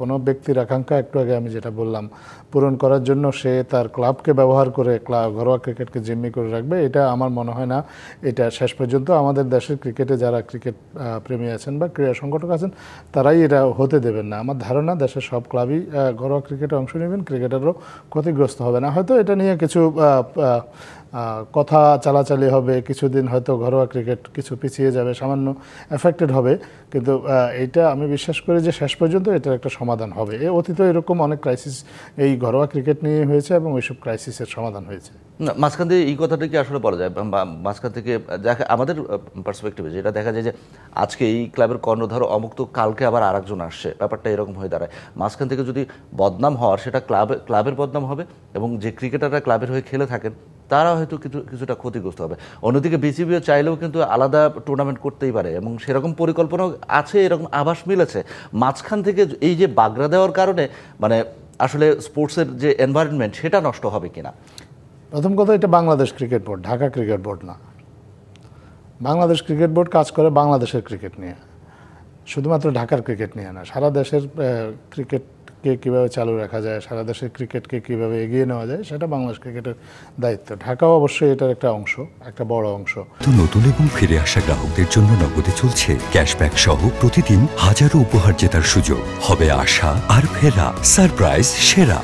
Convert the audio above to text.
কোনো ব্যক্তির আকাঙ্ক্ষা একটু আগে আমি যেটা বললাম পূরণ করার জন্য সে তার ক্লাবকে ব্যবহার করে ঘরোয়া ক্রিকেটকে জিম্মি করে রাখবে, এটা আমার মনে হয় না। এটা শেষ পর্যন্ত আমাদের দেশের ক্রিকেটে যারা ক্রিকেট প্রেমী আছেন বা ক্রীড়া সংগঠক আছেন তারাই এটা হতে দেবেন না। আমার ধারণা দেশের সব ক্লাবই ঘরোয়া ক্রিকেটে অংশ নেবেন, ক্রিকেটারও ক্ষতিগ্রস্ত হবে না। হয়তো এটা নিয়ে কিছু কথা চালাচালি হবে, কিছুদিন হয়তো ঘরোয়া ক্রিকেট কিছু পিছিয়ে যাবে, সামান্য এফেক্টেড হবে, কিন্তু এইটা আমি বিশ্বাস করি যে শেষ পর্যন্ত এটার একটা সমাধান হবে। অতীতে এরকম অনেক ক্রাইসিস এই ঘরোয়া ক্রিকেট নিয়ে হয়েছে এবং ওইসব ক্রাইসিসের সমাধান হয়েছে। মাঝখান থেকে এই কথাটা কি আসলে বলা যায়, মাঝখান থেকে দেখা আমাদের পার্সপেক্টিভে যেটা দেখা যায় যে আজকে এই ক্লাবের কর্ণধার অমুক তো কালকে আবার আরেকজন আসছে, ব্যাপারটা এরকম হয়ে দাঁড়ায়। মাঝখান থেকে যদি বদনাম হওয়ার সেটা ক্লাবের বদনাম হবে এবং যে ক্রিকেটাররা ক্লাবের হয়ে খেলে থাকেন তারা হয়তো কিছুটা ক্ষতিগ্রস্ত হবে। অন্যদিকে বিসিবিও চাইলেও কিন্তু আলাদা টুর্নামেন্ট করতেই পারে এবং সেরকম পরিকল্পনাও আছে, এরকম আভাস মিলেছে। মাঝখান থেকে এই যে বাগড়া দেওয়ার কারণে মানে আসলে স্পোর্টসের যে এনভায়রনমেন্ট সেটা নষ্ট হবে কিনা। প্রথম কথা, এটা Bangladesh cricket board, Dhaka cricket board না। বাংলাদেশ ক্রিকেট বোর্ড কাজ করে বাংলাদেশের ক্রিকেট নিয়ে, শুধুমাত্র ঢাকার ক্রিকেট নিয়ে না। সারা দেশের ক্রিকেটকে কীভাবে চালু রাখা যায়, সারা দেশের ক্রিকেটকে কীভাবে এগিয়ে নেওয়া যায়, সেটা বাংলাদেশ ক্রিকেটের দায়িত্ব। ঢাকাও অবশ্যই এটার একটা অংশ, একটা বড় অংশ। তো নতুন এবং ফিরে আসা গ্রাহকদের জন্য নগদে চলছে ক্যাশব্যাক সহ প্রতিদিন হাজারো উপহার জেতার সুযোগ। হবে আশা আর ফেরা, সারপ্রাইজ সেরা।